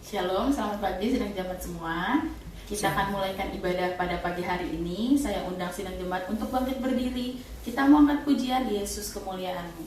Shalom, selamat pagi sidang jemaat semua. Kita akan mulaikan ibadah pada pagi hari ini. Saya undang sidang jemaat untuk bangkit berdiri. Kita mau angkat pujian Yesus kemuliaan-Mu.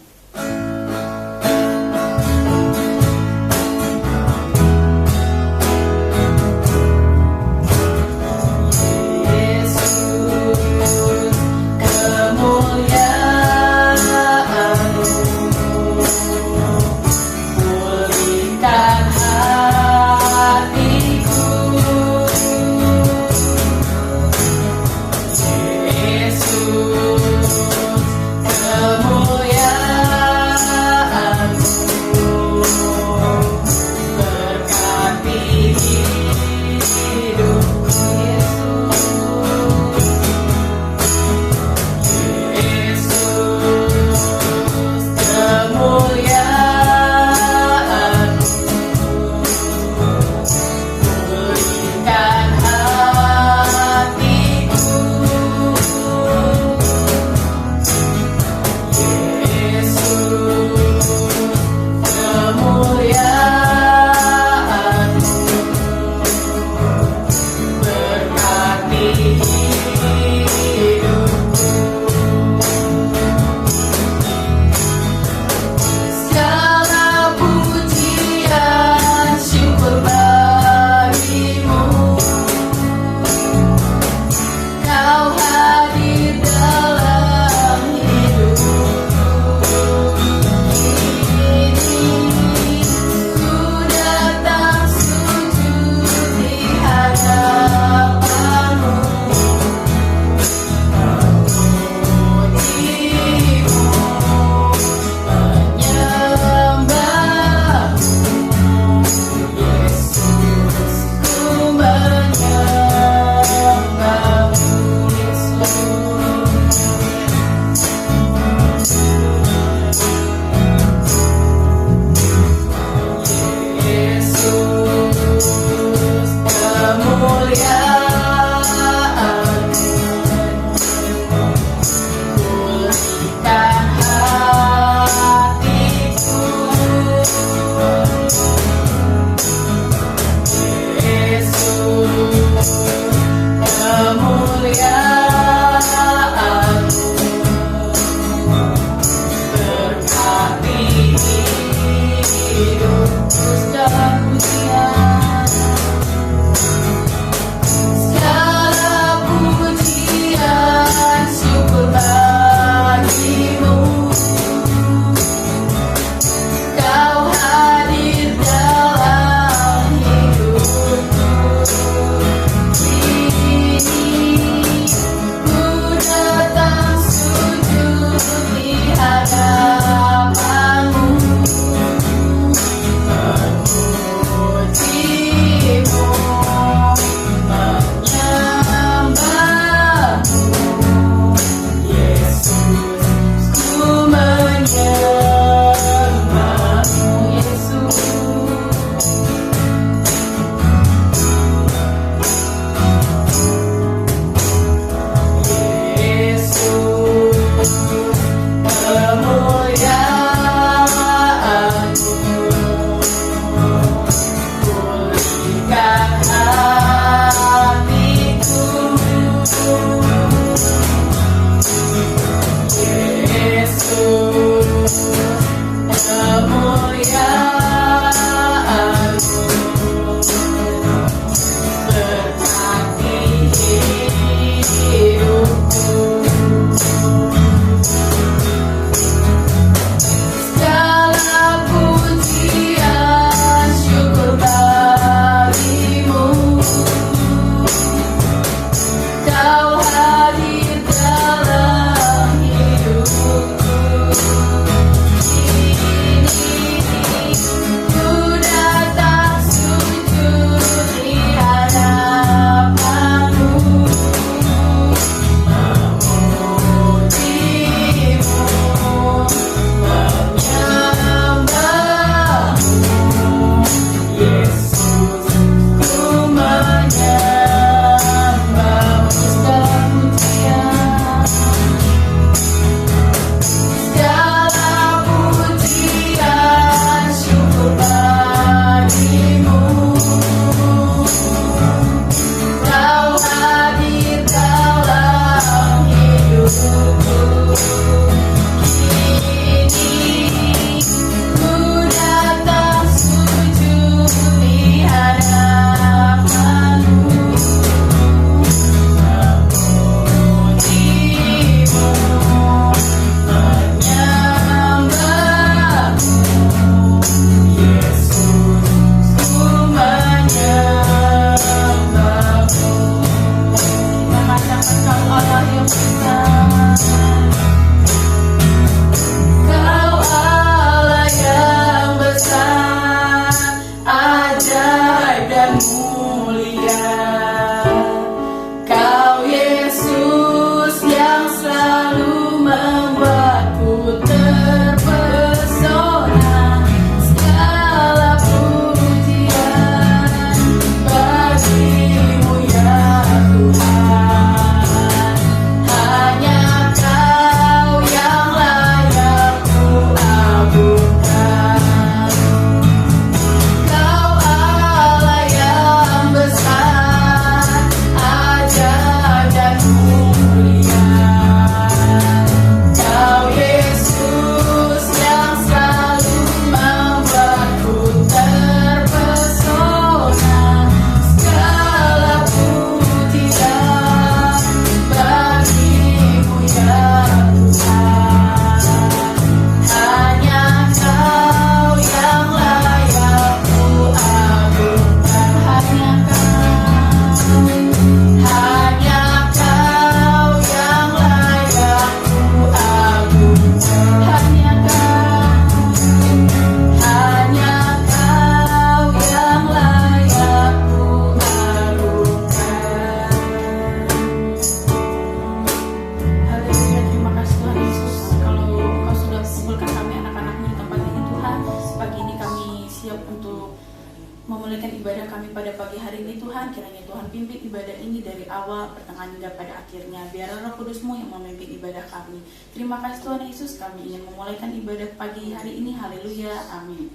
memulaikan ibadah kami pada pagi hari ini Tuhan. Kiranya Tuhan pimpin ibadah ini dari awal, pertengahan hingga pada akhirnya. Biarlah Roh Kudus-Mu yang memimpin ibadah kami. Terima kasih Tuhan Yesus, kami ingin memulaikan ibadah pagi hari ini. Haleluya, amin.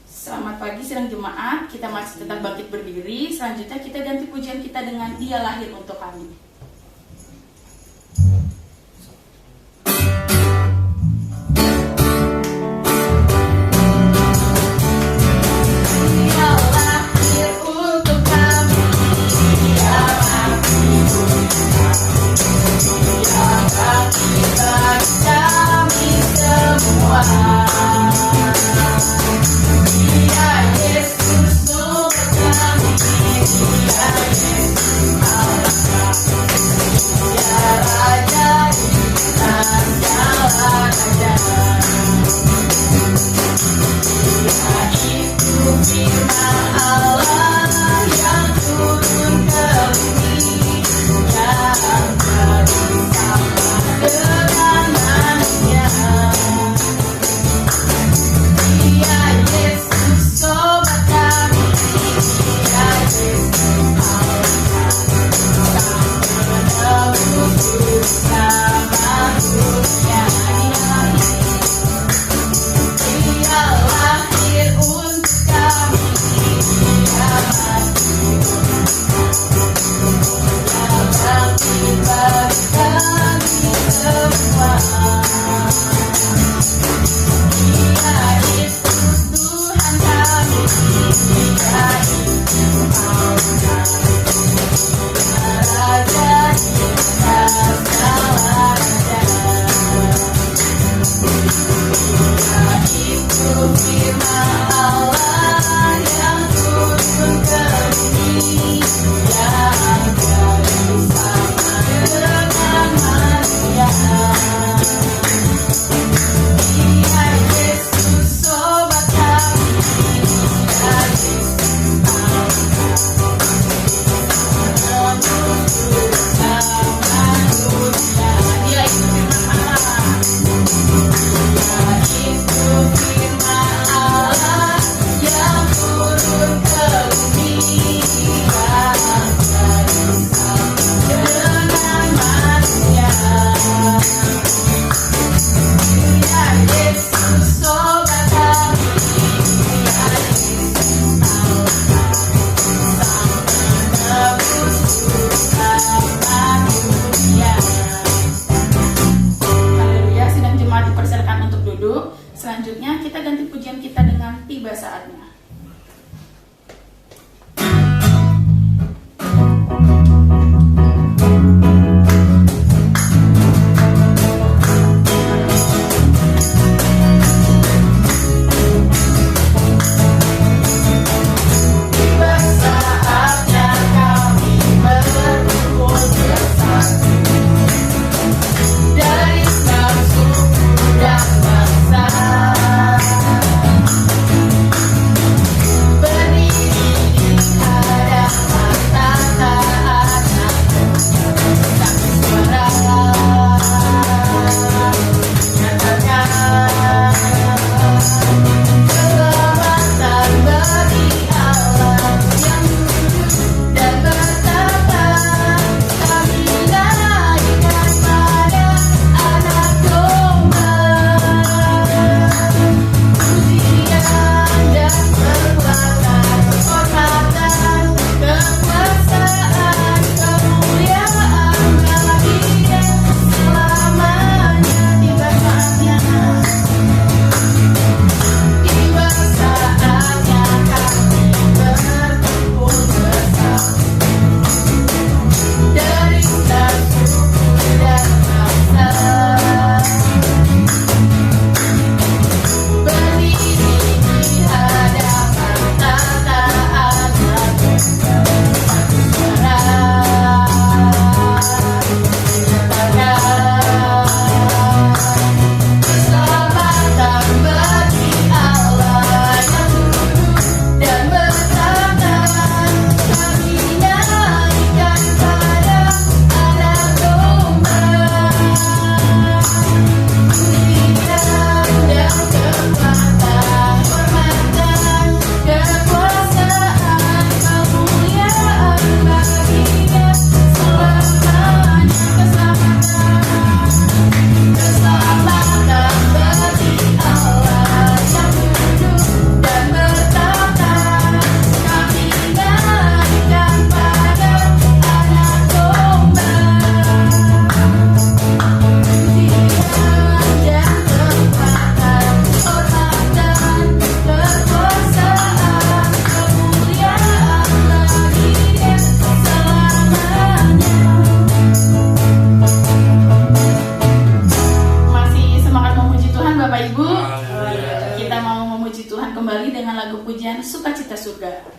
Selamat pagi sidang jemaat, kita masih tetap bangkit berdiri. Selanjutnya kita ganti pujian kita dengan Dia Lahir Untuk Kami. Selanjutnya kita ganti pujian kita dengan Tiba Saatnya. Dari segala suku dan bangsa. dengan lagu pujian Sukacita Surga.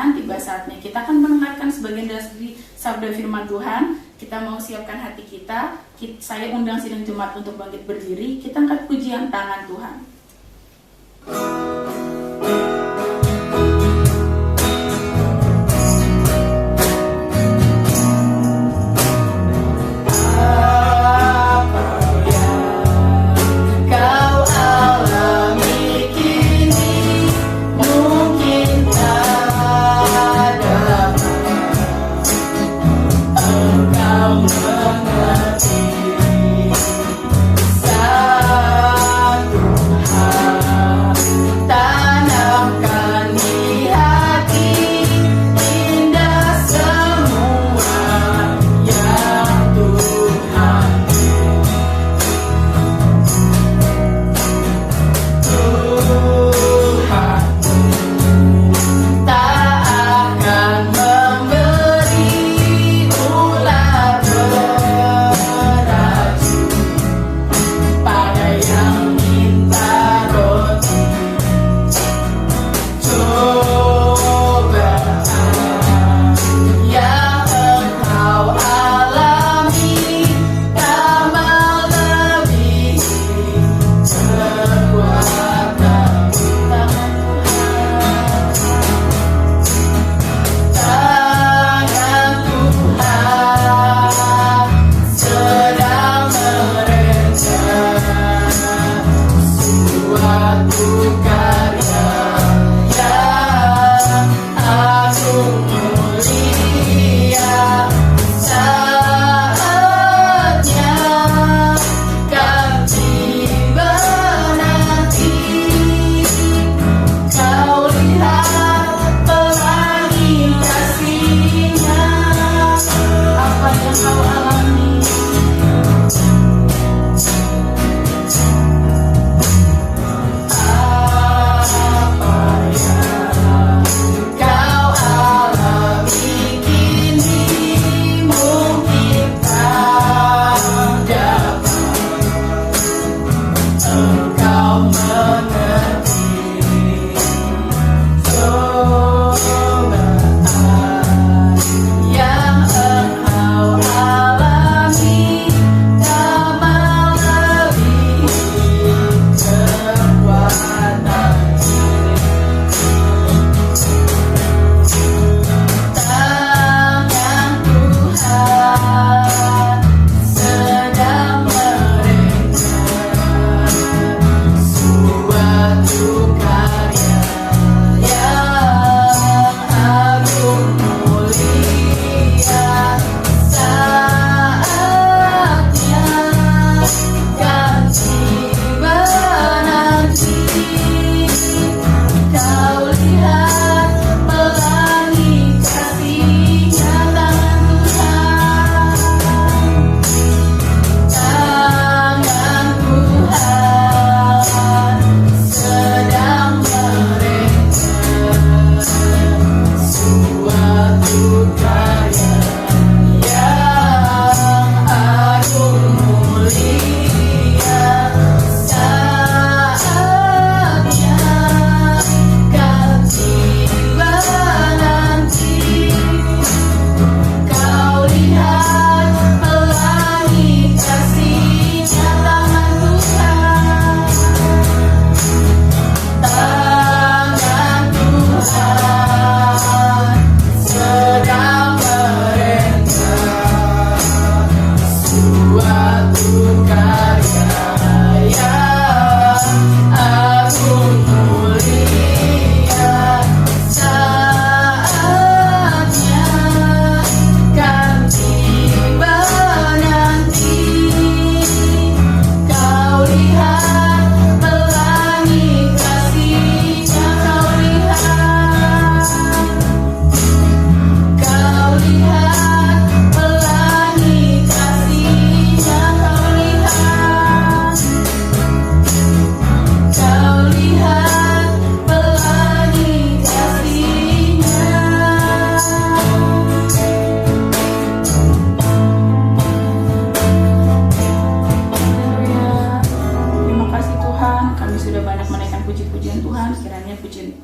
Tiba saatnya kita akan mendengarkan sebagian dari sabda firman Tuhan. Kita mau siapkan hati kita. Saya undang sidang jemaat untuk bangkit berdiri. Kita angkat pujian tangan Tuhan. Satu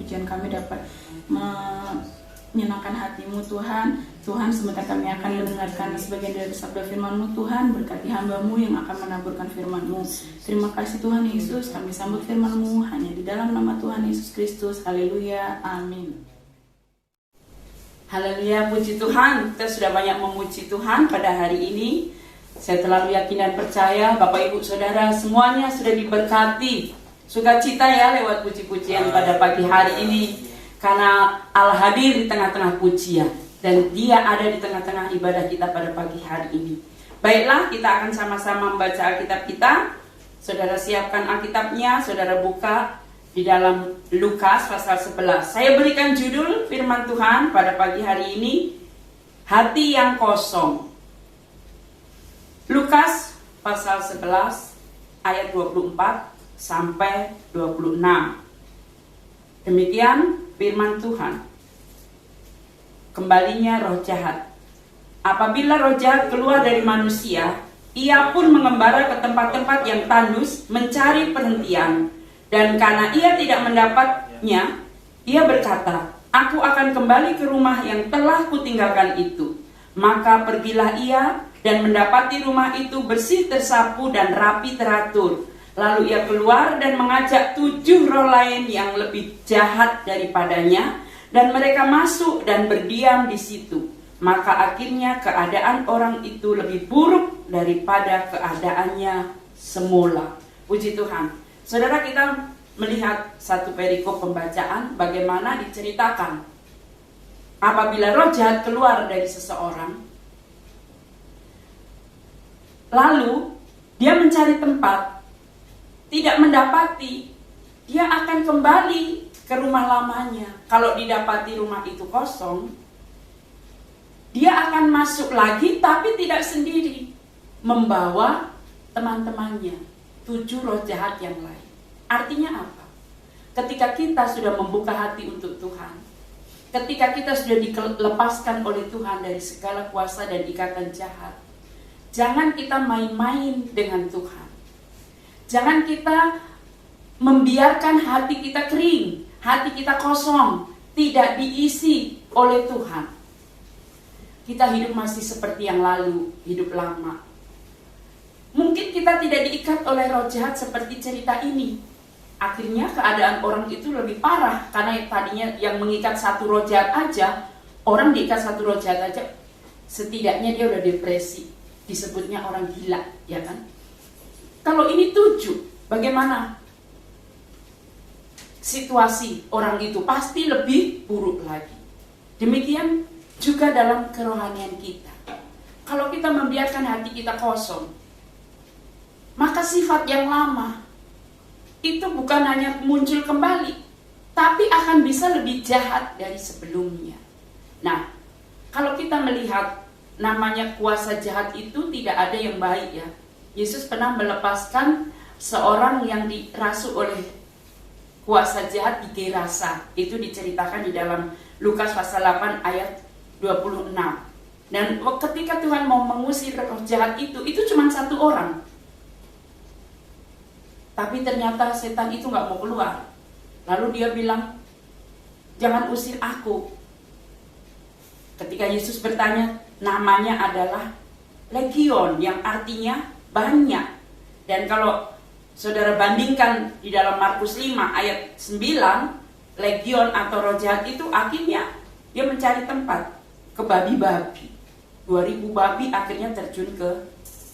pujian kami dapat menyenangkan hati-Mu Tuhan. Tuhan, sebentar kami akan mendengarkan sebagian dari sabda firman-Mu Tuhan. Berkati hamba-Mu yang akan menaburkan firman-Mu. Terima kasih Tuhan Yesus, kami sambut firman-Mu hanya di dalam nama Tuhan Yesus Kristus. Haleluya, amin. Haleluya, puji Tuhan. Kita sudah banyak memuji Tuhan pada hari ini. Saya terlalu yakin dan percaya Bapak Ibu Saudara semuanya sudah diberkati sukacita ya lewat puji-pujian pada pagi hari ini, karena Allah hadir di tengah-tengah pujian dan Dia ada di tengah-tengah ibadah kita pada pagi hari ini. Baiklah, kita akan sama-sama membaca Alkitab kita. Saudara siapkan Alkitabnya, saudara buka di dalam Lukas pasal 11. Saya berikan judul firman Tuhan pada pagi hari ini, hati yang kosong. Lukas pasal 11 ayat 24 sampai 26. Demikian firman Tuhan. Kembalinya roh jahat. Apabila roh jahat keluar dari manusia, ia pun mengembara ke tempat-tempat yang tandus mencari perhentian. Dan karena ia tidak mendapatnya, ia berkata, "Aku akan kembali ke rumah yang telah kutinggalkan itu." Maka pergilah ia dan mendapati rumah itu bersih tersapu dan rapi teratur. Lalu ia keluar dan mengajak 7 roh lain yang lebih jahat daripadanya, dan mereka masuk dan berdiam di situ. Maka akhirnya keadaan orang itu lebih buruk daripada keadaannya semula. Puji Tuhan. Saudara, kita melihat satu perikop pembacaan bagaimana diceritakan apabila roh jahat keluar dari seseorang, lalu dia mencari tempat, tidak mendapati, dia akan kembali ke rumah lamanya. Kalau didapati rumah itu kosong, dia akan masuk lagi tapi tidak sendiri, membawa teman-temannya, 7 roh jahat yang lain. Artinya apa? Ketika kita sudah membuka hati untuk Tuhan, ketika kita sudah dilepaskan oleh Tuhan dari segala kuasa dan ikatan jahat, jangan kita main-main dengan Tuhan. Jangan kita membiarkan hati kita kering, hati kita kosong, tidak diisi oleh Tuhan. Kita hidup masih seperti yang lalu, hidup lama. Mungkin kita tidak diikat oleh roh jahat seperti cerita ini. Akhirnya keadaan orang itu lebih parah, karena tadinya yang mengikat 1 roh jahat aja, orang diikat 1 roh jahat aja, setidaknya dia udah depresi, disebutnya orang gila, ya kan? Kalau ini 7, bagaimana? situasi orang itu pasti lebih buruk lagi. Demikian juga dalam kerohanian kita. Kalau kita membiarkan hati kita kosong, maka sifat yang lama itu bukan hanya muncul kembali, tapi akan bisa lebih jahat dari sebelumnya. Nah, kalau kita melihat namanya kuasa jahat itu tidak ada yang baik ya. Yesus pernah melepaskan seorang yang dirasuk oleh kuasa jahat di Gerasa. Itu diceritakan di dalam Lukas pasal 8 ayat 26. Dan ketika Tuhan mau mengusir roh jahat itu cuma satu orang. Tapi ternyata setan itu gak mau keluar. Lalu dia bilang, jangan usir aku. Ketika Yesus bertanya, namanya adalah Legion, yang artinya banyak. Dan kalau saudara bandingkan di dalam Markus 5 ayat 9, Legion atau roh jahat itu akhirnya dia mencari tempat ke babi-babi. 2000 babi akhirnya terjun ke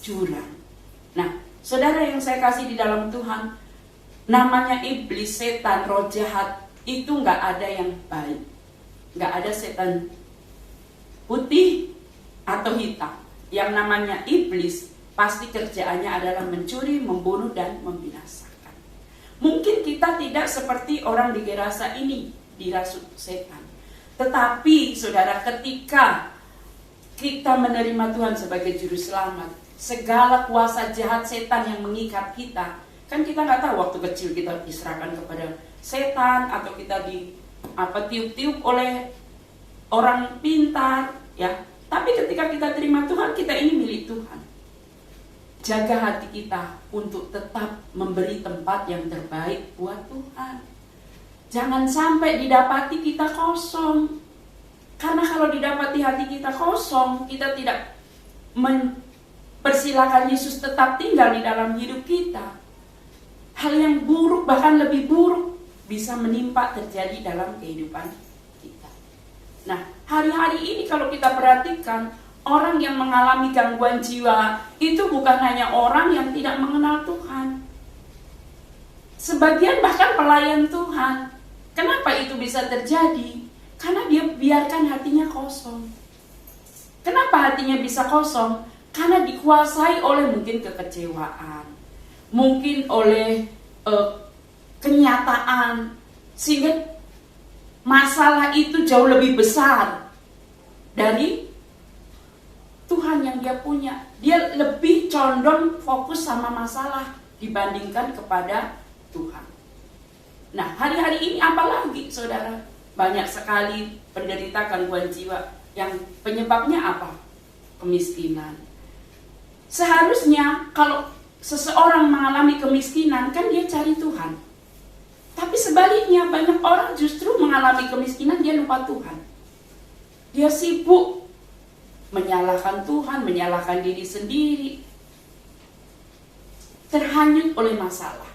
jurang. Nah, saudara yang saya kasih di dalam Tuhan, namanya iblis, setan, roh jahat itu nggak ada yang baik. Nggak ada setan putih atau hitam. Yang namanya iblis pasti kerjaannya adalah mencuri, membunuh, dan membinasakan. Mungkin kita tidak seperti orang di Gerasa ini dirasuk setan. Tetapi saudara, ketika kita menerima Tuhan sebagai juru selamat, segala kuasa jahat setan yang mengikat kita, kan kita nggak tahu waktu kecil kita diserahkan kepada setan atau kita tiup-tiup oleh orang pintar, ya. Tapi ketika kita terima Tuhan, kita ini milik Tuhan. Jaga hati kita untuk tetap memberi tempat yang terbaik buat Tuhan. Jangan sampai didapati kita kosong. Karena kalau didapati hati kita kosong, kita tidak mempersilahkan Yesus tetap tinggal di dalam hidup kita. Hal yang buruk, bahkan lebih buruk, bisa menimpa terjadi dalam kehidupan kita. Nah, hari-hari ini kalau kita perhatikan, orang yang mengalami gangguan jiwa itu bukan hanya orang yang tidak mengenal Tuhan. Sebagian bahkan pelayan Tuhan. Kenapa itu bisa terjadi? Karena dia biarkan hatinya kosong. Kenapa hatinya bisa kosong? Karena dikuasai oleh mungkin kekecewaan, mungkin oleh kenyataan, sehingga masalah itu jauh lebih besar dari Tuhan yang dia punya. Dia lebih condong fokus sama masalah dibandingkan kepada Tuhan. Nah, hari-hari ini apalagi saudara, banyak sekali penderita gangguan jiwa yang penyebabnya apa? Kemiskinan. Seharusnya kalau seseorang mengalami kemiskinan, kan dia cari Tuhan. Tapi sebaliknya, banyak orang justru mengalami kemiskinan, dia lupa Tuhan. Dia sibuk menyalahkan Tuhan, menyalahkan diri sendiri, terhanyut oleh masalah.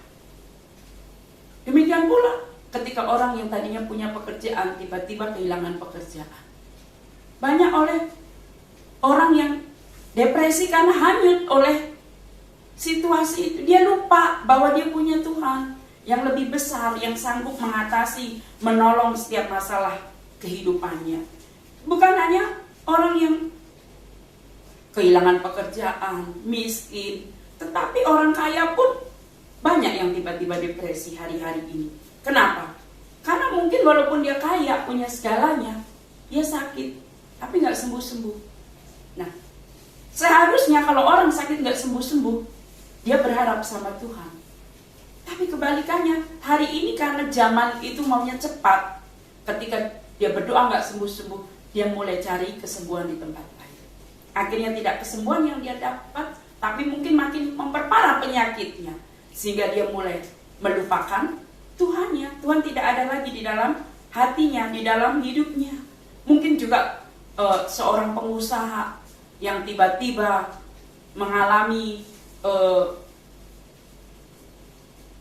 Demikian pula ketika orang yang tadinya punya pekerjaan tiba-tiba kehilangan pekerjaan. Banyak oleh orang yang depresi karena hanyut oleh situasi itu. Dia lupa bahwa dia punya Tuhan yang lebih besar, yang sanggup mengatasi, menolong setiap masalah kehidupannya. Bukan hanya orang yang kehilangan pekerjaan, miskin, tetapi orang kaya pun banyak yang tiba-tiba depresi hari-hari ini. Kenapa? Karena mungkin walaupun dia kaya, punya segalanya, dia sakit, tapi gak sembuh-sembuh. Nah, seharusnya kalau orang sakit gak sembuh-sembuh, dia berharap sama Tuhan. Tapi kebalikannya, hari ini karena zaman itu maunya cepat, ketika dia berdoa gak sembuh-sembuh, dia mulai cari kesembuhan di tempat lain. Akhirnya tidak kesembuhan yang dia dapat, tapi mungkin makin memperparah penyakitnya, sehingga dia mulai melupakan Tuhannya. Tuhan tidak ada lagi di dalam hatinya, di dalam hidupnya. Mungkin juga seorang pengusaha yang tiba-tiba mengalami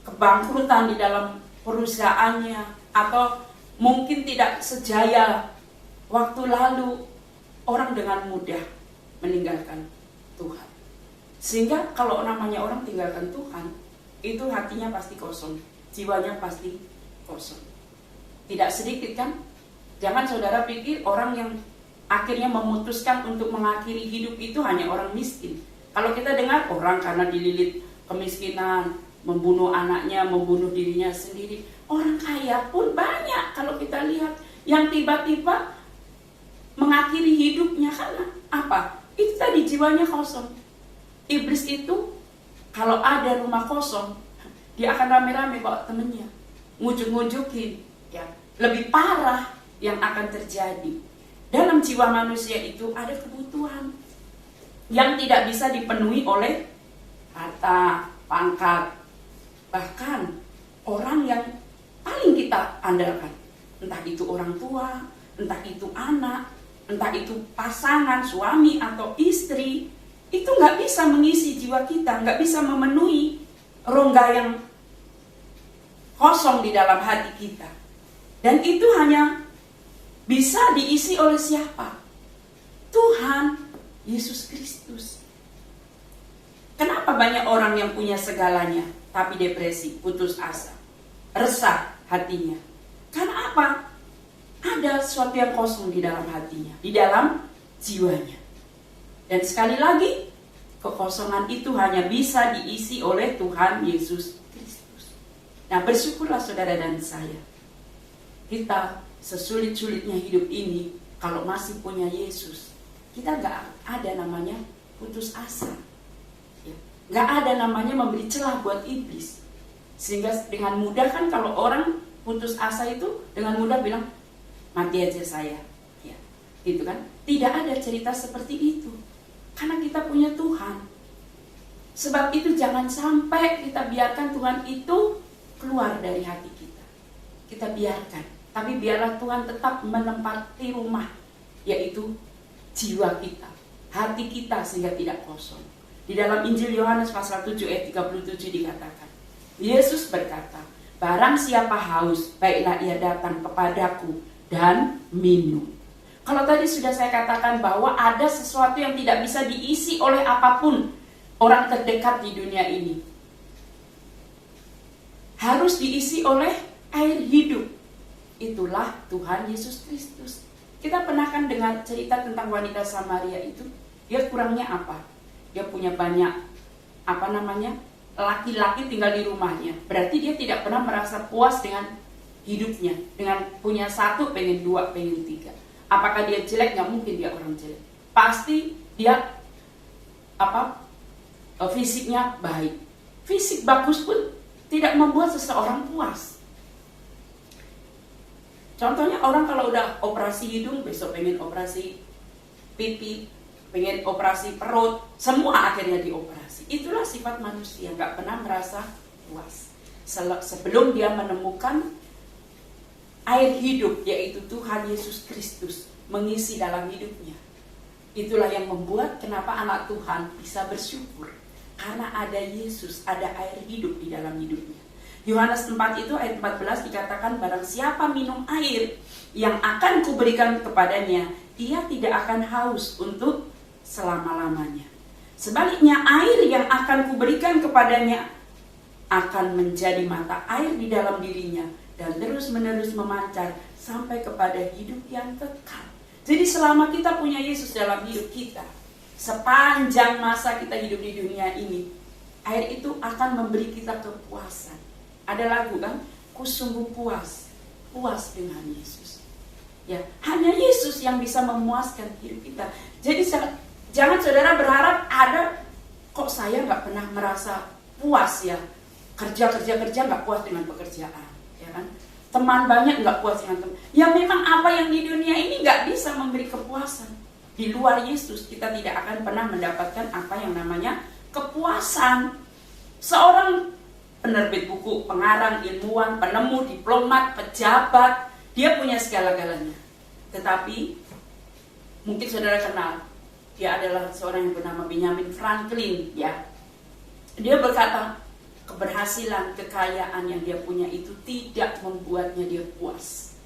kebangkrutan di dalam perusahaannya, atau mungkin tidak sejaya waktu lalu, orang dengan mudah meninggalkan Tuhan. Sehingga kalau namanya orang tinggalkan Tuhan, itu hatinya pasti kosong, jiwanya pasti kosong. Tidak sedikit kan? Jangan saudara pikir orang yang akhirnya memutuskan untuk mengakhiri hidup itu hanya orang miskin. Kalau kita dengar orang karena dililit kemiskinan, membunuh anaknya, membunuh dirinya sendiri. Orang kaya pun banyak kalau kita lihat yang tiba-tiba mengakhiri hidupnya karena apa? Itu tadi jiwanya kosong. Iblis itu kalau ada rumah kosong, dia akan rame-rame bawa temennya, ngujuk-ngujukin, ya. Lebih parah yang akan terjadi. Dalam jiwa manusia itu ada kebutuhan yang tidak bisa dipenuhi oleh harta, pangkat, bahkan orang yang paling kita andalkan. Entah itu orang tua, entah itu anak, entah itu pasangan, suami atau istri. Itu nggak bisa mengisi jiwa kita, nggak bisa memenuhi rongga yang kosong di dalam hati kita. Dan itu hanya bisa diisi oleh siapa? Tuhan Yesus Kristus. Kenapa banyak orang yang punya segalanya tapi depresi, putus asa, resah hatinya? Karena apa? Ada sesuatu yang kosong di dalam hatinya, di dalam jiwanya. Dan sekali lagi, kekosongan itu hanya bisa diisi oleh Tuhan Yesus Kristus. Nah, bersyukurlah saudara dan saya. Kita sesulit-sulitnya hidup ini, kalau masih punya Yesus, kita gak ada namanya putus asa, ya. Gak ada namanya memberi celah buat iblis. Sehingga dengan mudah kan kalau orang putus asa itu dengan mudah bilang, mati aja saya, ya, gitu kan. Tidak ada cerita seperti itu, karena kita punya Tuhan. Sebab itu jangan sampai kita biarkan Tuhan itu keluar dari hati kita. Kita biarkan. Tapi biarlah Tuhan tetap menempati rumah, yaitu jiwa kita, hati kita, sehingga tidak kosong. Di dalam Injil Yohanes pasal 7 ayat 37 dikatakan, Yesus berkata, barang siapa haus, baiklah ia datang kepadaku dan minum. Kalau tadi sudah saya katakan bahwa ada sesuatu yang tidak bisa diisi oleh apapun orang terdekat di dunia ini. Harus diisi oleh air hidup. Itulah Tuhan Yesus Kristus. Kita pernah kan dengar cerita tentang wanita Samaria itu. Dia kurangnya apa? Dia punya banyak laki-laki tinggal di rumahnya. Berarti dia tidak pernah merasa puas dengan hidupnya. Dengan punya satu, pengen dua, pengen tiga. Apakah dia jelek? Nggak mungkin dia orang jelek. Pasti dia fisiknya baik. Fisik bagus pun tidak membuat seseorang puas. Contohnya orang kalau udah operasi hidung, besok pengen operasi pipi, pengen operasi perut, semua akhirnya dioperasi. Itulah sifat manusia, gak pernah merasa puas. Sebelum dia menemukan air hidup, yaitu Tuhan Yesus Kristus, mengisi dalam hidupnya. Itulah yang membuat kenapa anak Tuhan bisa bersyukur. Karena ada Yesus, ada air hidup di dalam hidupnya. Yohanes 4 itu ayat 14 dikatakan, barang siapa minum air yang akan kuberikan kepadanya, ia tidak akan haus untuk selama-lamanya. Sebaliknya air yang akan kuberikan kepadanya akan menjadi mata air di dalam dirinya dan terus-menerus memancar sampai kepada hidup yang kekal. Jadi selama kita punya Yesus dalam hidup kita, sepanjang masa kita hidup di dunia ini, air itu akan memberi kita kepuasan. Ada lagu kan, ku sungguh puas dengan Yesus. Ya, hanya Yesus yang bisa memuaskan hidup kita. Jadi jangan saudara berharap ada, kok saya nggak pernah merasa puas ya, kerja nggak puas dengan pekerjaan, ya kan? Teman banyak nggak puas dengan teman. Ya memang apa yang di dunia ini nggak bisa memberi kepuasan. Di luar Yesus kita tidak akan pernah mendapatkan apa yang namanya kepuasan. Seorang penerbit buku, pengarang, ilmuwan, penemu, diplomat, pejabat, dia punya segala-galanya. Tetapi mungkin saudara kenal, dia adalah seorang yang bernama Benjamin Franklin, ya. Dia berkata, keberhasilan, kekayaan yang dia punya itu tidak membuatnya dia puas,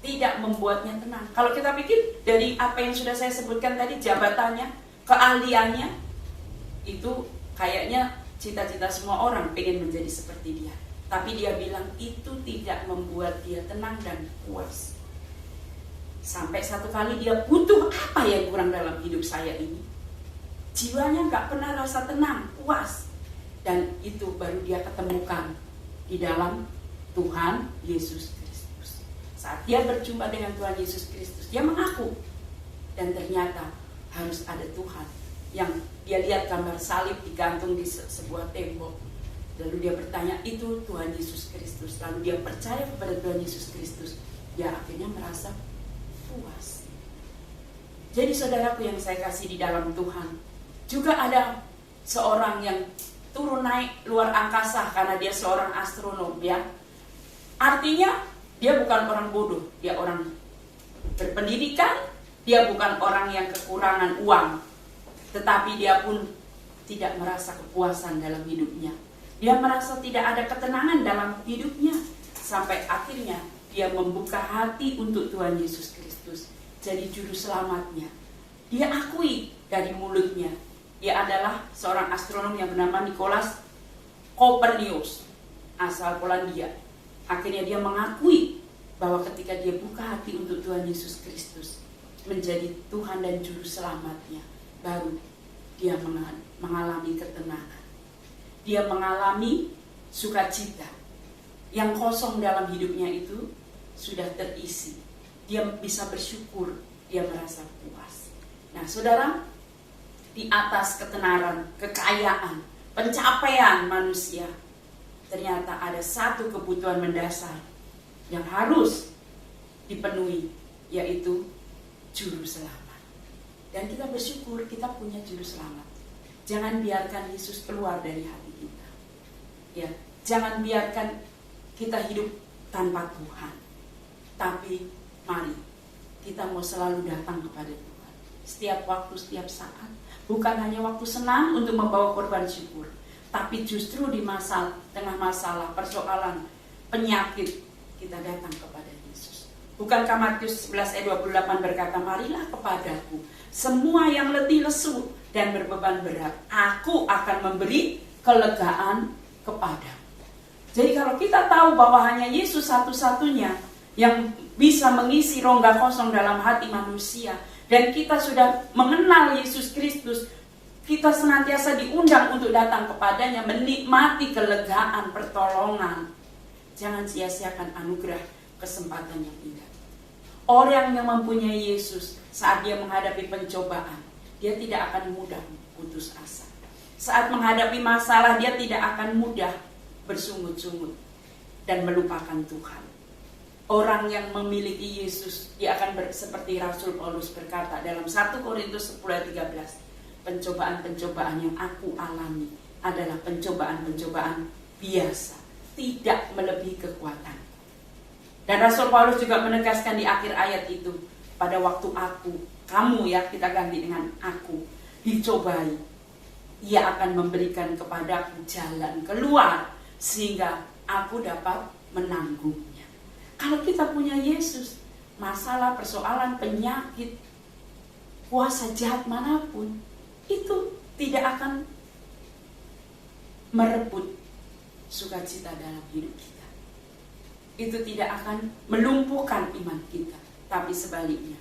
tidak membuatnya tenang. Kalau kita pikir dari apa yang sudah saya sebutkan tadi, jabatannya, keahliannya, itu kayaknya cita-cita semua orang pengen menjadi seperti dia. Tapi dia bilang itu tidak membuat dia tenang dan puas. Sampai satu kali dia butuh apa yang kurang dalam hidup saya ini. Jiwanya gak pernah rasa tenang, puas. Dan itu baru dia ketemukan di dalam Tuhan Yesus Kristus. Saat dia berjumpa dengan Tuhan Yesus Kristus, dia mengaku. Dan ternyata harus ada Tuhan yang dia lihat gambar salib digantung di sebuah tembok. Lalu dia bertanya, itu Tuhan Yesus Kristus. Lalu dia percaya kepada Tuhan Yesus Kristus. Dia akhirnya merasa puas. Jadi saudaraku yang saya kasih di dalam Tuhan, juga ada seorang yang turun naik luar angkasa karena dia seorang astronom, ya. Artinya dia bukan orang bodoh, dia orang berpendidikan, dia bukan orang yang kekurangan uang, tetapi dia pun tidak merasa kepuasan dalam hidupnya. Dia merasa tidak ada ketenangan dalam hidupnya. Sampai akhirnya dia membuka hati untuk Tuhan Yesus Kristus jadi juru selamatnya. Dia akui dari mulutnya, dia adalah seorang astronom yang bernama Nicolaus Copernicus, asal Polandia. Akhirnya dia mengakui bahwa ketika dia buka hati untuk Tuhan Yesus Kristus menjadi Tuhan dan juru selamatnya, baru dia mengalami ketenangan. Dia mengalami sukacita. Yang kosong dalam hidupnya itu sudah terisi. Dia bisa bersyukur, dia merasa puas. Nah saudara, di atas ketenaran, kekayaan, pencapaian manusia, ternyata ada satu kebutuhan mendasar yang harus dipenuhi, yaitu juru selamat. Dan kita bersyukur kita punya juru selamat. Jangan biarkan Yesus keluar dari hati kita. Ya, jangan biarkan kita hidup tanpa Tuhan. Tapi mari kita mau selalu datang kepada Tuhan. Setiap waktu, setiap saat. Bukan hanya waktu senang untuk membawa korban syukur, tapi justru di tengah masalah, persoalan, penyakit, kita datang kepada Yesus. Bukankah Matius 11 ayat 28 berkata, marilah kepadaku semua yang letih lesu dan berbeban berat, aku akan memberi kelegaan kepadamu. Jadi kalau kita tahu bahwa hanya Yesus satu-satunya yang bisa mengisi rongga kosong dalam hati manusia, dan kita sudah mengenal Yesus Kristus, kita senantiasa diundang untuk datang kepadanya, menikmati kelegaan, pertolongan. Jangan sia-siakan anugerah kesempatan yang indah. Orang yang mempunyai Yesus saat dia menghadapi pencobaan, dia tidak akan mudah putus asa. Saat menghadapi masalah, dia tidak akan mudah bersungut-sungut dan melupakan Tuhan. Orang yang memiliki Yesus, dia akan seperti Rasul Paulus berkata dalam 1 Korintus 10 ayat 13, pencobaan-pencobaan yang aku alami adalah pencobaan-pencobaan biasa, tidak melebihi kekuatan. Dan Rasul Paulus juga menegaskan di akhir ayat itu, pada waktu kamu ya, kita ganti dengan aku, dicobai, ia akan memberikan kepadaku jalan keluar sehingga aku dapat menanggungnya. Kalau kita punya Yesus, masalah, persoalan, penyakit, kuasa jahat manapun, itu tidak akan merebut sukacita dalam hidup kita. Itu tidak akan melumpuhkan iman kita, tapi sebaliknya,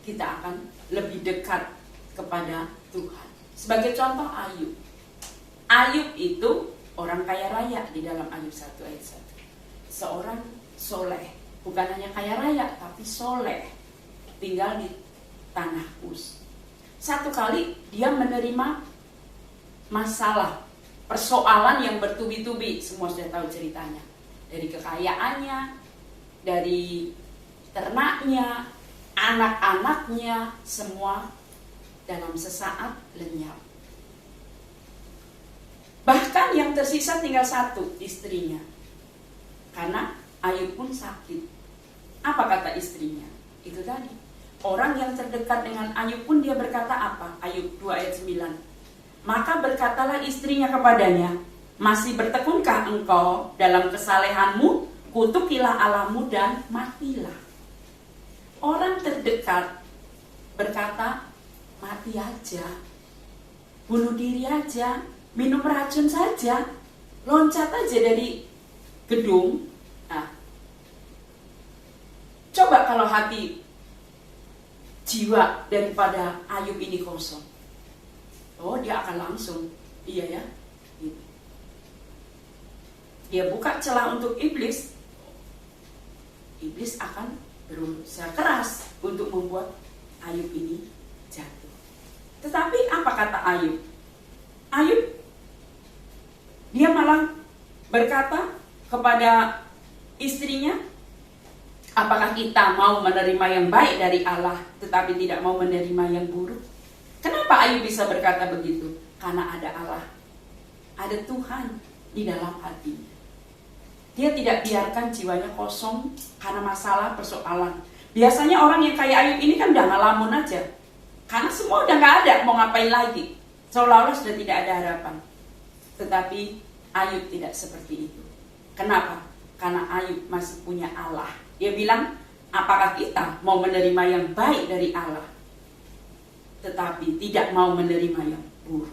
kita akan lebih dekat kepada Tuhan. Sebagai contoh Ayub. Ayub itu orang kaya raya di dalam Ayub 1 ayat 1. Seorang soleh, bukan hanya kaya raya, tapi soleh, tinggal di tanah Uz. Satu kali dia menerima masalah, persoalan yang bertubi-tubi, semua sudah tahu ceritanya. Dari kekayaannya, dari ternaknya, anak-anaknya, semua dalam sesaat lenyap. Bahkan yang tersisa tinggal satu, istrinya. Karena Ayub pun sakit. Apa kata istrinya? Itu tadi. Orang yang terdekat dengan Ayub pun dia berkata apa? Ayub 2 ayat 9. Maka berkatalah istrinya kepadanya, masih bertekunkah engkau dalam kesalehanmu? Kutukilah Allahmu dan matilah. Orang terdekat berkata, mati aja, bunuh diri aja, minum racun saja, loncat aja dari gedung. Nah, coba kalau hati jiwa daripada Ayub ini kosong, oh dia akan langsung, iya ya, gitu. Dia buka celah untuk iblis. Iblis akan berusaha keras untuk membuat Ayub ini jatuh. Tetapi apa kata Ayub? Ayub, dia malah berkata kepada istrinya, apakah kita mau menerima yang baik dari Allah tetapi tidak mau menerima yang buruk? Kenapa Ayub bisa berkata begitu? Karena ada Allah, ada Tuhan di dalam hatinya. Dia tidak biarkan jiwanya kosong karena masalah persoalan. Biasanya orang yang kayak Ayub ini kan udah ngelamun aja, karena semua udah gak ada, mau ngapain lagi, seolah-olah sudah tidak ada harapan. Tetapi Ayub tidak seperti itu. Kenapa? Karena Ayub masih punya Allah. Dia bilang, apakah kita mau menerima yang baik dari Allah tetapi tidak mau menerima yang buruk?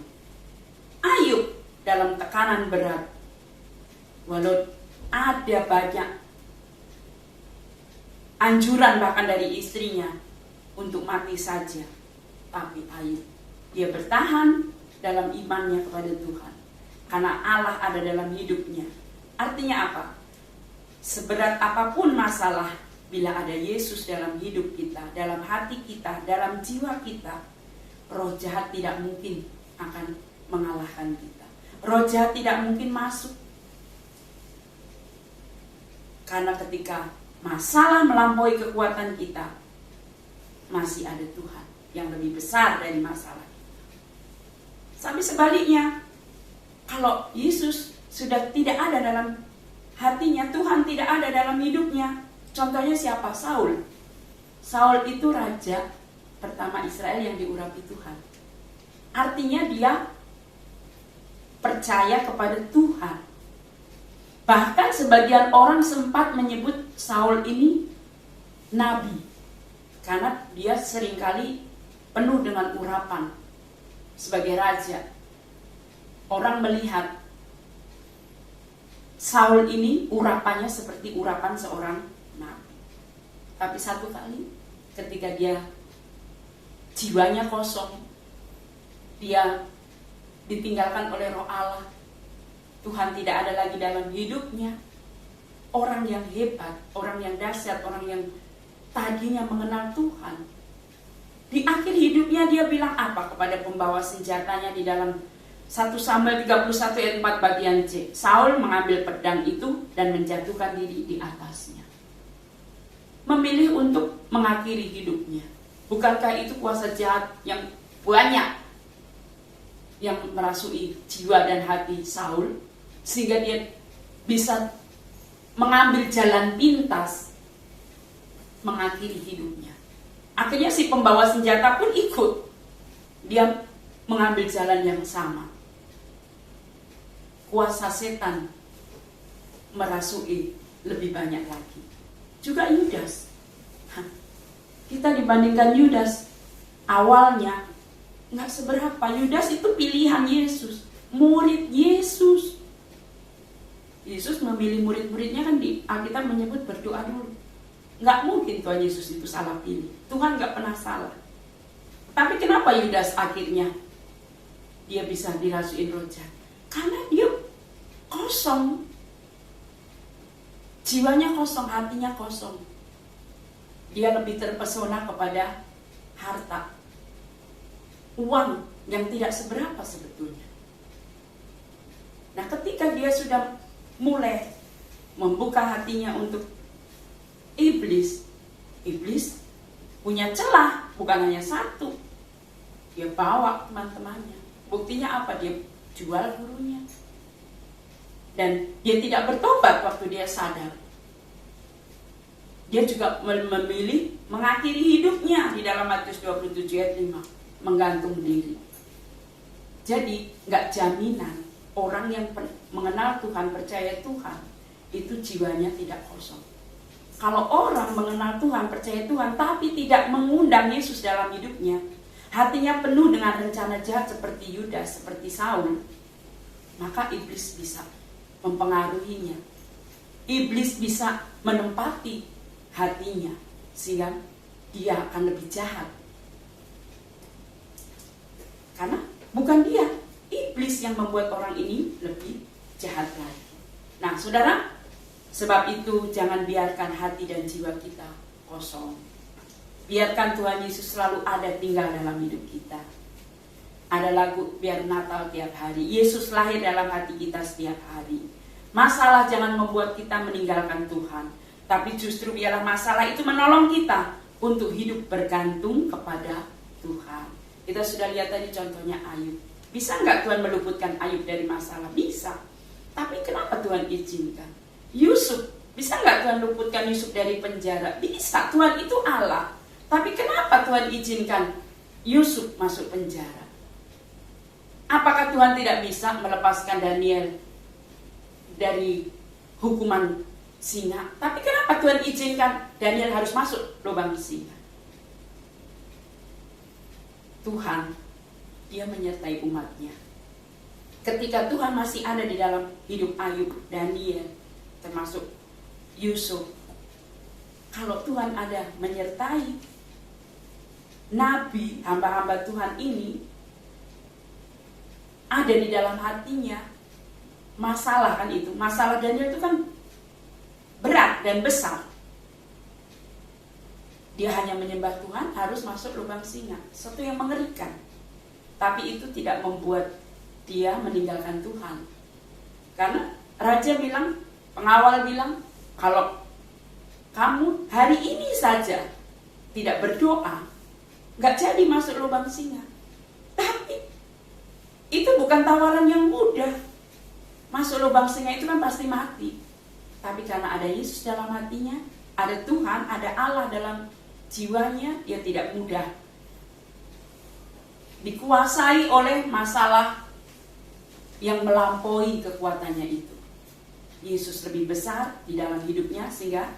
Ayub dalam tekanan berat, walau ada banyak anjuran bahkan dari istrinya untuk mati saja, tapi Ayub, dia bertahan dalam imannya kepada Tuhan karena Allah ada dalam hidupnya. Artinya apa? Seberat apapun masalah, bila ada Yesus dalam hidup kita, dalam hati kita, dalam jiwa kita, roh jahat tidak mungkin akan mengalahkan kita. Roh jahat tidak mungkin masuk. Karena ketika masalah melampaui kekuatan kita, masih ada Tuhan yang lebih besar dari masalah. Tapi sebaliknya, kalau Yesus sudah tidak ada dalam hatinya, Tuhan tidak ada dalam hidupnya. Contohnya siapa? Saul. Saul itu raja pertama Israel yang diurapi Tuhan. Artinya dia percaya kepada Tuhan. Bahkan sebagian orang sempat menyebut Saul ini nabi, karena dia seringkali penuh dengan urapan sebagai raja. Orang melihat Saul ini urapannya seperti urapan seorang nabi. Tapi satu kali ketika dia jiwanya kosong, dia ditinggalkan oleh roh Allah, Tuhan tidak ada lagi dalam hidupnya. Orang yang hebat, orang yang dahsyat, orang yang tadinya mengenal Tuhan, di akhir hidupnya dia bilang apa kepada pembawa senjatanya di dalam 1 Samuel 31 ayat 4 bagian C? Saul mengambil pedang itu dan menjatuhkan diri di atasnya. Memilih untuk mengakhiri hidupnya. Bukankah itu kuasa jahat yang banyak yang merasui jiwa dan hati Saul, sehingga dia bisa mengambil jalan pintas mengakhiri hidupnya. Akhirnya si pembawa senjata pun ikut. Dia mengambil jalan yang sama. Kuasa setan merasui lebih banyak lagi. Juga Yudas. Kita dibandingkan Yudas, awalnya nggak seberapa. Yudas itu pilihan Yesus, murid Yesus. Yesus memilih murid-muridnya kan di Alkitab menyebut berdoa dulu. Nggak mungkin Tuhan Yesus itu salah pilih. Tuhan nggak pernah salah. Tapi kenapa Yudas akhirnya dia bisa dirasuin roh jahat? Karena dia kosong. Jiwanya kosong, hatinya kosong. Dia lebih terpesona kepada harta, uang yang tidak seberapa sebetulnya. Nah, ketika dia sudah mulai membuka hatinya untuk iblis, iblis punya celah, bukan hanya satu. Dia bawa teman-temannya. Buktinya apa? Dia jual gurunya. Dan dia tidak bertobat waktu dia sadar. Dia juga memilih mengakhiri hidupnya di dalam Matius 27 ayat 5, menggantung diri. Jadi gak jaminan orang yang mengenal Tuhan, percaya Tuhan, itu jiwanya tidak kosong. Kalau orang mengenal Tuhan, percaya Tuhan, tapi tidak mengundang Yesus dalam hidupnya, hatinya penuh dengan rencana jahat seperti Yudas, seperti Saul, maka iblis bisa mempengaruhinya iblis bisa menempati hatinya sehingga dia akan lebih jahat. Karena bukan dia, iblis yang membuat orang ini lebih jahat lagi. Nah, saudara, sebab itu jangan biarkan hati dan jiwa kita kosong. Biarkan Tuhan Yesus selalu ada tinggal dalam hidup kita. Ada lagu biar Natal tiap hari. Yesus lahir dalam hati kita setiap hari. Masalah jangan membuat kita meninggalkan Tuhan, tapi justru biarlah masalah itu menolong kita untuk hidup bergantung kepada Tuhan. Kita sudah lihat tadi contohnya Ayub. Bisa nggak Tuhan meluputkan Ayub dari masalah? Bisa. Tapi kenapa Tuhan izinkan? Yusuf, bisa nggak Tuhan luputkan Yusuf dari penjara? Bisa. Tuhan itu Allah. Tapi kenapa Tuhan izinkan Yusuf masuk penjara? Apakah Tuhan tidak bisa melepaskan Daniel dari hukuman singa? Tapi kenapa Tuhan izinkan Daniel harus masuk lubang singa? Tuhan, dia menyertai umatnya. Ketika Tuhan masih ada di dalam hidup Ayub, Daniel, termasuk Yusuf, kalau Tuhan ada menyertai nabi, hamba-hamba Tuhan ini, ada di dalam hatinya, masalah kan itu, masalah Daniel itu kan berat dan besar. Dia hanya menyembah Tuhan, harus masuk lubang singa. Sesuatu yang mengerikan. Tapi itu tidak membuat dia meninggalkan Tuhan. Karena raja bilang, pengawal bilang, kalau kamu hari ini saja tidak berdoa, gak jadi masuk lubang singa. Tapi itu bukan tawaran yang mudah. Masuk lubang singa itu kan pasti mati. Tapi karena ada Yesus dalam hatinya, ada Tuhan, ada Allah dalam jiwanya, dia tidak mudah dikuasai oleh masalah yang melampaui kekuatannya itu. Yesus lebih besar di dalam hidupnya, sehingga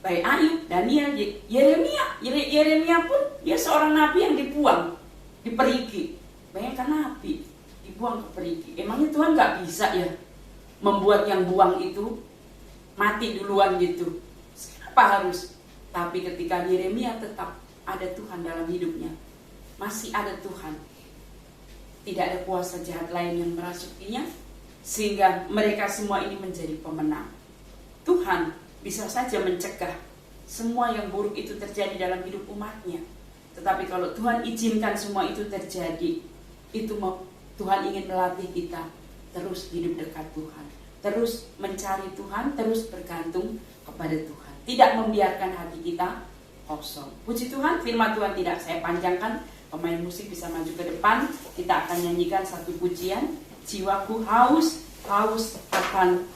baik Ayub, Daniel, Yeremia pun dia seorang nabi yang dibuang, diperigi. Bayangkan nabi dibuang ke perigi. Emangnya Tuhan gak bisa ya membuat yang buang itu mati duluan gitu? Kenapa harus? Tapi ketika Yeremia tetap ada Tuhan dalam hidupnya, masih ada Tuhan, tidak ada kuasa jahat lain yang merasukinya, sehingga mereka semua ini menjadi pemenang. Tuhan bisa saja mencegah semua yang buruk itu terjadi dalam hidup umatnya. Tetapi kalau Tuhan izinkan semua itu terjadi, itu Tuhan ingin melatih kita terus hidup dekat Tuhan, terus mencari Tuhan, terus bergantung kepada Tuhan. Tidak membiarkan hati kita kosong. Puji Tuhan, firman Tuhan tidak saya panjangkan. Pemain musik bisa maju ke depan. Kita akan nyanyikan satu pujian. Jiwaku haus, haus akan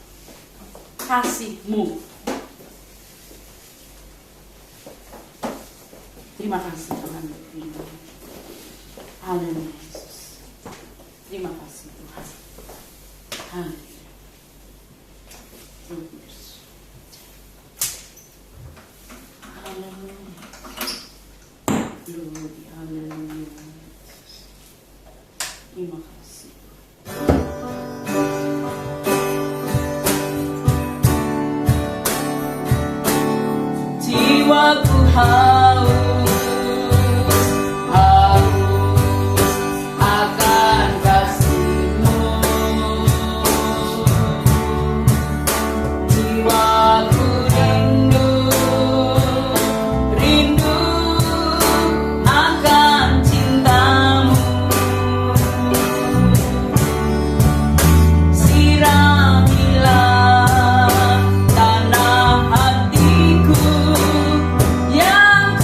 kasih-Mu. Terima kasih Tuhan. Haleluya Yesus. Terima kasih Tuhan. Haleluya. Glory, haleluya. Terima kasih. Jiwaku haus, haus akan kasih-Mu. Jiwaku rindu, rindu akan cinta-Mu. Siramilah tanah hatiku yang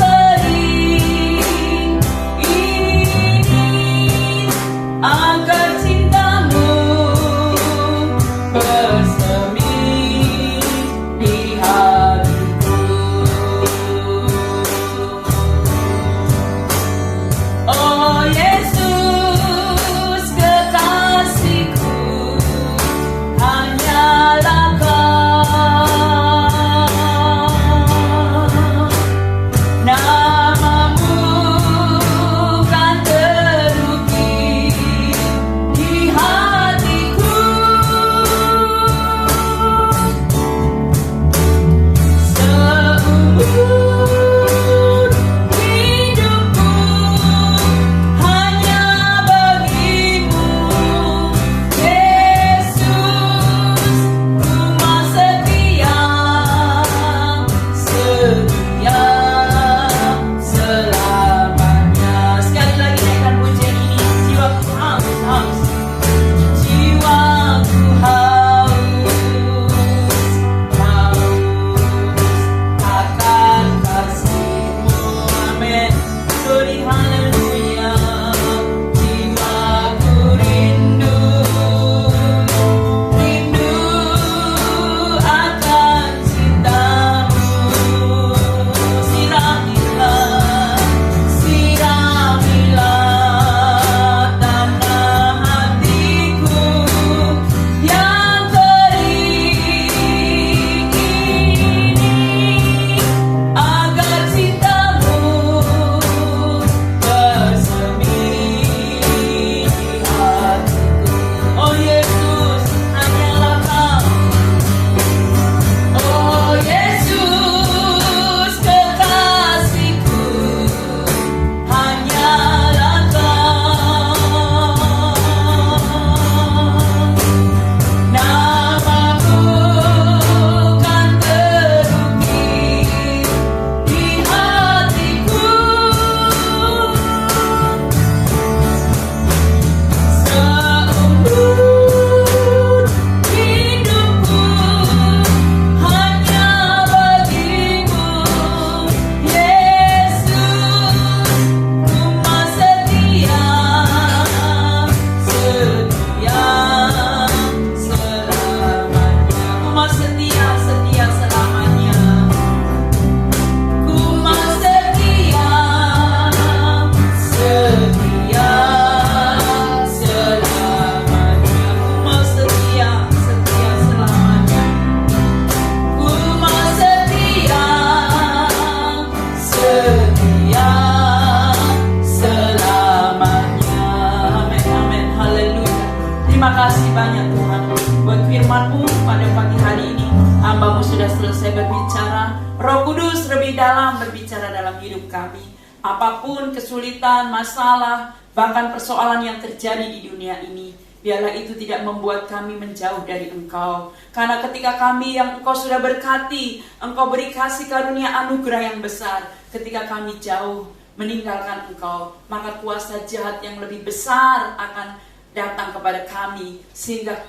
Roh Kudus lebih dalam berbicara dalam hidup kami. Apapun kesulitan, masalah, bahkan persoalan yang terjadi di dunia ini, biarlah itu tidak membuat kami menjauh dari Engkau. Karena ketika kami yang Engkau sudah berkati, Engkau beri kasih karunia anugerah yang besar. Ketika kami jauh meninggalkan Engkau, maka kuasa jahat yang lebih besar akan datang kepada kami, sehingga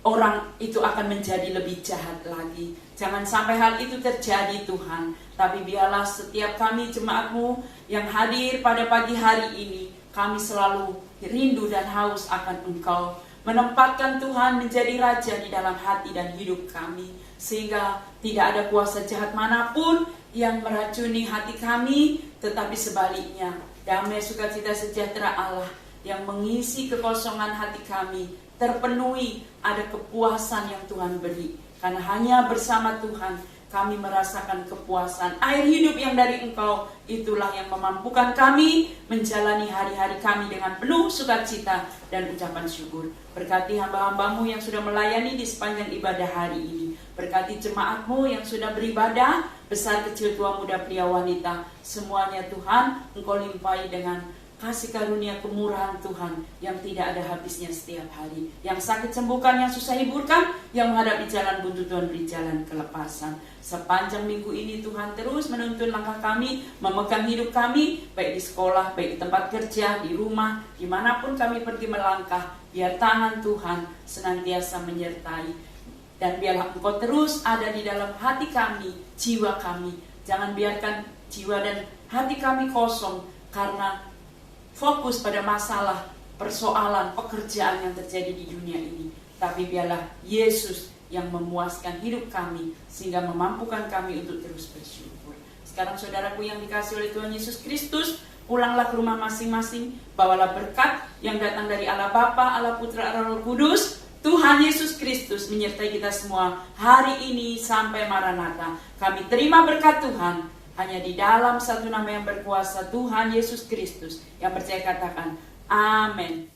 orang itu akan menjadi lebih jahat lagi. Jangan sampai hal itu terjadi Tuhan. Tapi biarlah setiap kami jemaat-Mu yang hadir pada pagi hari ini, kami selalu rindu dan haus akan Engkau. Menempatkan Tuhan menjadi Raja di dalam hati dan hidup kami, sehingga tidak ada kuasa jahat manapun yang meracuni hati kami. Tetapi sebaliknya, damai, sukacita, sejahtera Allah yang mengisi kekosongan hati kami terpenuhi. Ada kepuasan yang Tuhan beri, karena hanya bersama Tuhan kami merasakan kepuasan. Air hidup yang dari Engkau, itulah yang memampukan kami menjalani hari-hari kami dengan penuh sukacita dan ucapan syukur. Berkati hamba-hamba-Mu yang sudah melayani di sepanjang ibadah hari ini. Berkati jemaat-Mu yang sudah beribadah, besar, kecil, tua, muda, pria, wanita. Semuanya Tuhan, Engkau limpahi dengan kasih karunia kemurahan Tuhan yang tidak ada habisnya setiap hari. Yang sakit sembuhkan, yang susah hiburkan, yang menghadapi jalan buntu Tuhan beri jalan kelepasan. Sepanjang minggu ini Tuhan terus menuntun langkah kami, memegang hidup kami, baik di sekolah, baik di tempat kerja, di rumah, dimanapun kami pergi melangkah. Biar tangan Tuhan senantiasa menyertai. Dan biarlah Engkau terus ada di dalam hati kami, jiwa kami. Jangan biarkan jiwa dan hati kami kosong karena fokus pada masalah, persoalan, pekerjaan yang terjadi di dunia ini. Tapi biarlah Yesus yang memuaskan hidup kami, sehingga memampukan kami untuk terus bersyukur. Sekarang saudaraku yang dikasihi oleh Tuhan Yesus Kristus, pulanglah ke rumah masing-masing, bawalah berkat yang datang dari Allah Bapa, Allah Putra, Allah Roh Kudus. Tuhan Yesus Kristus menyertai kita semua hari ini sampai Maranatha. Kami terima berkat Tuhan hanya di dalam satu nama yang berkuasa, Tuhan Yesus Kristus. Yang percaya katakan, amin.